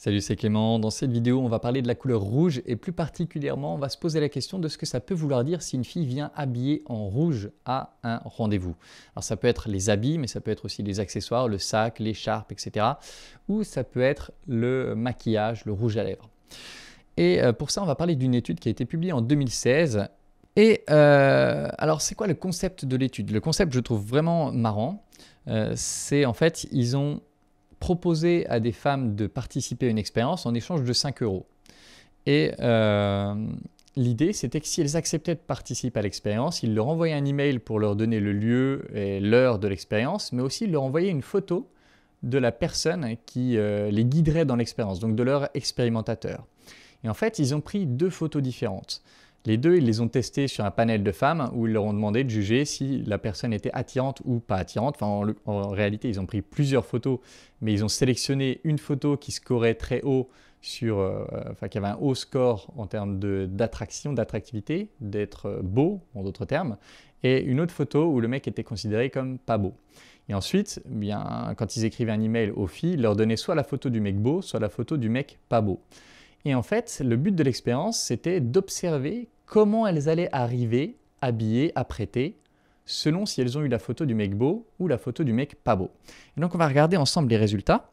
Salut, c'est Clément. Dans cette vidéo, on va parler de la couleur rouge et plus particulièrement, on va se poser la question de ce que ça peut vouloir dire si une fille vient habillée en rouge à un rendez-vous. Alors ça peut être les habits, mais ça peut être aussi les accessoires, le sac, l'écharpe, etc. Ou ça peut être le maquillage, le rouge à lèvres. Et pour ça, on va parler d'une étude qui a été publiée en 2016. Et alors, c'est quoi le concept de l'étude? Le concept, je trouve vraiment marrant. C'est en fait, ils ont proposer à des femmes de participer à une expérience en échange de 5 euros. Et l'idée, c'était que si elles acceptaient de participer à l'expérience, ils leur envoyaient un email pour leur donner le lieu et l'heure de l'expérience, mais aussi ils leur envoyaient une photo de la personne qui les guiderait dans l'expérience, donc de leur expérimentateur. Et en fait, ils ont pris deux photos différentes. Les deux, ils les ont testés sur un panel de femmes où ils leur ont demandé de juger si la personne était attirante ou pas attirante. Enfin, en réalité, ils ont pris plusieurs photos, mais ils ont sélectionné une photo qui scorait très haut qui avait un haut score en termes d'attraction, d'attractivité, d'être beau, en d'autres termes, et une autre photo où le mec était considéré comme pas beau. Et ensuite, quand ils écrivaient un email aux filles, ils leur donnaient soit la photo du mec beau, soit la photo du mec pas beau. Et en fait, le but de l'expérience, c'était d'observer comment elles allaient arriver, habillées, apprêtées, selon si elles ont eu la photo du mec beau ou la photo du mec pas beau. Et donc, on va regarder ensemble les résultats.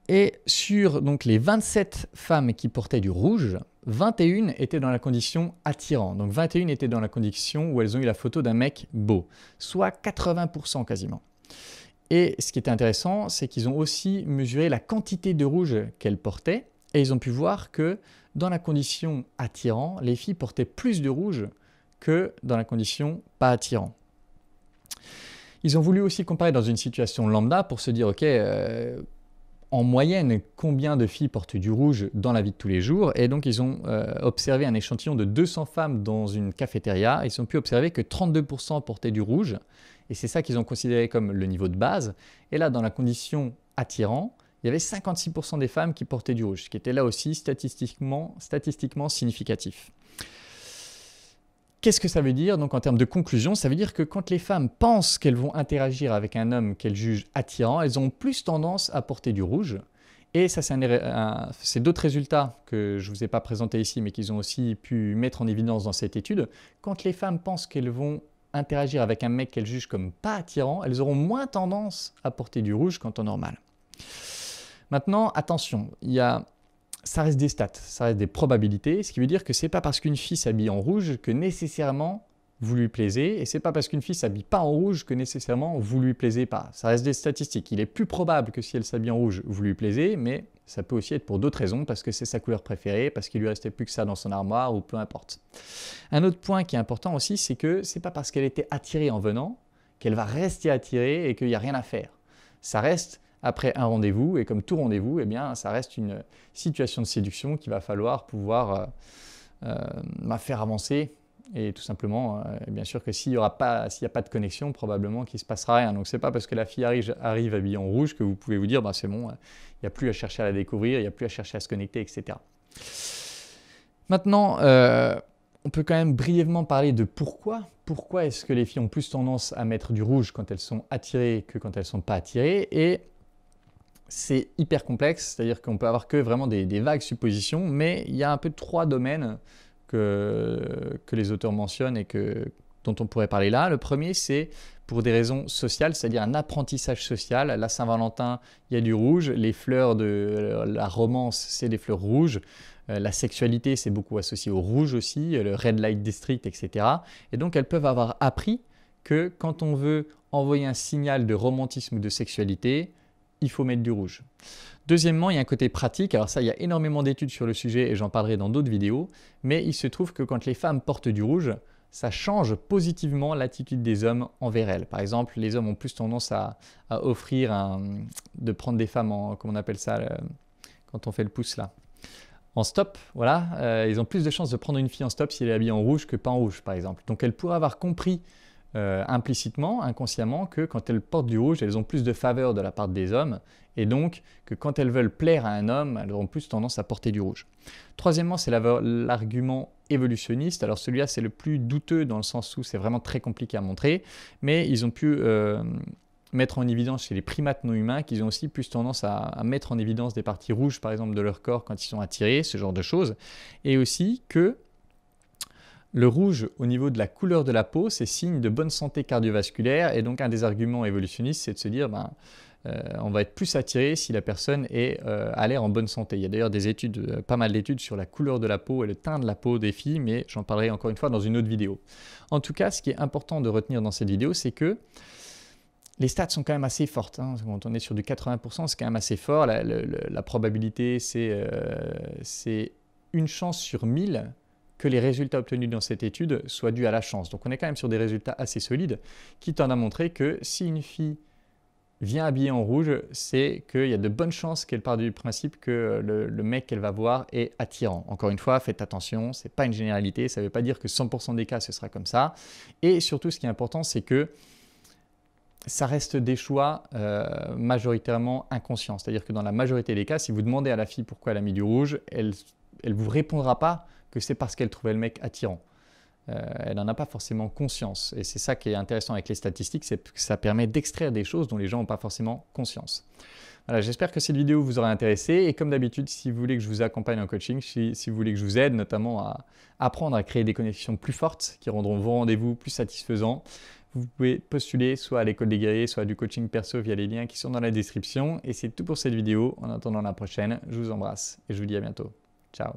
Et sur donc, les 27 femmes qui portaient du rouge, 21 étaient dans la condition attirant. Donc 21 étaient dans la condition où elles ont eu la photo d'un mec beau, soit 80% quasiment. Et ce qui était intéressant, c'est qu'ils ont aussi mesuré la quantité de rouge qu'elles portaient et ils ont pu voir que dans la condition attirant, les filles portaient plus de rouge que dans la condition pas attirant. Ils ont voulu aussi comparer dans une situation lambda pour se dire, ok, en moyenne, combien de filles portent du rouge dans la vie de tous les jours? Et donc, ils ont observé un échantillon de 200 femmes dans une cafétéria. Ils ont pu observer que 32% portaient du rouge. Et c'est ça qu'ils ont considéré comme le niveau de base. Et là, dans la condition attirant, il y avait 56% des femmes qui portaient du rouge, ce qui était là aussi statistiquement significatif. Qu'est-ce que ça veut dire? Donc en termes de conclusion, ça veut dire que quand les femmes pensent qu'elles vont interagir avec un homme qu'elles jugent attirant, elles ont plus tendance à porter du rouge. Et ça, c'est d'autres résultats que je ne vous ai pas présentés ici, mais qu'ils ont aussi pu mettre en évidence dans cette étude. Quand les femmes pensent qu'elles vont interagir avec un mec qu'elles jugent comme pas attirant, elles auront moins tendance à porter du rouge qu'en temps normal. Maintenant, attention, ça reste des stats, ça reste des probabilités, ce qui veut dire que ce n'est pas parce qu'une fille s'habille en rouge que nécessairement vous lui plaisez, et ce n'est pas parce qu'une fille s'habille pas en rouge que nécessairement vous lui plaisez pas. Ça reste des statistiques. Il est plus probable que si elle s'habille en rouge, vous lui plaisez, mais ça peut aussi être pour d'autres raisons, parce que c'est sa couleur préférée, parce qu'il lui restait plus que ça dans son armoire, ou peu importe. Un autre point qui est important aussi, c'est que ce n'est pas parce qu'elle était attirée en venant qu'elle va rester attirée et qu'il n'y a rien à faire. Ça reste après un rendez-vous, et comme tout rendez-vous, eh bien, ça reste une situation de séduction qu'il va falloir pouvoir faire avancer. Et tout simplement, bien sûr que s'il n'y a pas de connexion, probablement qu'il ne se passera rien. Donc ce n'est pas parce que la fille arrive habillée en rouge que vous pouvez vous dire, bah, c'est bon, il n'y a plus à chercher à la découvrir, il n'y a plus à chercher à se connecter, etc. Maintenant, on peut quand même brièvement parler de pourquoi. Pourquoi est-ce que les filles ont plus tendance à mettre du rouge quand elles sont attirées que quand elles ne sont pas attirées? Et c'est hyper complexe, c'est-à-dire qu'on peut avoir que vraiment des vagues suppositions, mais il y a un peu 3 domaines que les auteurs mentionnent et dont on pourrait parler là. Le premier, c'est pour des raisons sociales, c'est-à-dire un apprentissage social. La Saint-Valentin, il y a du rouge. Les fleurs de la romance, c'est des fleurs rouges. La sexualité, c'est beaucoup associé au rouge aussi, le Red Light District, etc. Et donc, elles peuvent avoir appris que quand on veut envoyer un signal de romantisme ou de sexualité, il faut mettre du rouge. Deuxièmement, il y a un côté pratique. Alors ça, il y a énormément d'études sur le sujet et j'en parlerai dans d'autres vidéos. Mais il se trouve que quand les femmes portent du rouge, ça change positivement l'attitude des hommes envers elles. Par exemple, les hommes ont plus tendance à offrir de prendre des femmes en, comment on appelle ça, quand on fait le pouce là, en stop, voilà. Ils ont plus de chances de prendre une fille en stop si elle est habillée en rouge que pas en rouge, par exemple. Donc elles pourraient avoir compris implicitement, inconsciemment, que quand elles portent du rouge, elles ont plus de faveur de la part des hommes et donc que quand elles veulent plaire à un homme, elles auront plus tendance à porter du rouge. Troisièmement, c'est l'argument évolutionniste. Alors celui-là, c'est le plus douteux dans le sens où c'est vraiment très compliqué à montrer, mais ils ont pu mettre en évidence chez les primates non humains qu'ils ont aussi plus tendance à mettre en évidence des parties rouges, par exemple, de leur corps quand ils sont attirés, ce genre de choses. Et aussi que le rouge, au niveau de la couleur de la peau, c'est signe de bonne santé cardiovasculaire. Et donc, un des arguments évolutionnistes, c'est de se dire, on va être plus attiré si la personne a l'air en bonne santé. Il y a d'ailleurs des études, pas mal d'études sur la couleur de la peau et le teint de la peau des filles, mais j'en parlerai encore une fois dans une autre vidéo. En tout cas, ce qui est important de retenir dans cette vidéo, c'est que les stats sont quand même assez fortes. Quand on est sur du 80%, c'est quand même assez fort. La probabilité, c'est une chance sur 1000 que les résultats obtenus dans cette étude soient dus à la chance. Donc on est quand même sur des résultats assez solides qui tendent à montrer que si une fille vient habillée en rouge, c'est qu'il y a de bonnes chances qu'elle parte du principe que le mec qu'elle va voir est attirant. Encore une fois, faites attention, ce n'est pas une généralité, ça ne veut pas dire que 100% des cas ce sera comme ça. Et surtout, ce qui est important, c'est que ça reste des choix majoritairement inconscients. C'est-à-dire que dans la majorité des cas, si vous demandez à la fille pourquoi elle a mis du rouge, elle ne vous répondra pas que c'est parce qu'elle trouvait le mec attirant. Elle n'en a pas forcément conscience. Et c'est ça qui est intéressant avec les statistiques, c'est que ça permet d'extraire des choses dont les gens n'ont pas forcément conscience. Voilà, j'espère que cette vidéo vous aura intéressé. Et comme d'habitude, si vous voulez que je vous accompagne en coaching, si vous voulez que je vous aide notamment à apprendre à créer des connexions plus fortes qui rendront vos rendez-vous plus satisfaisants, vous pouvez postuler soit à l'école des guerriers, soit à du coaching perso via les liens qui sont dans la description. Et c'est tout pour cette vidéo. En attendant la prochaine, je vous embrasse et je vous dis à bientôt. Ciao.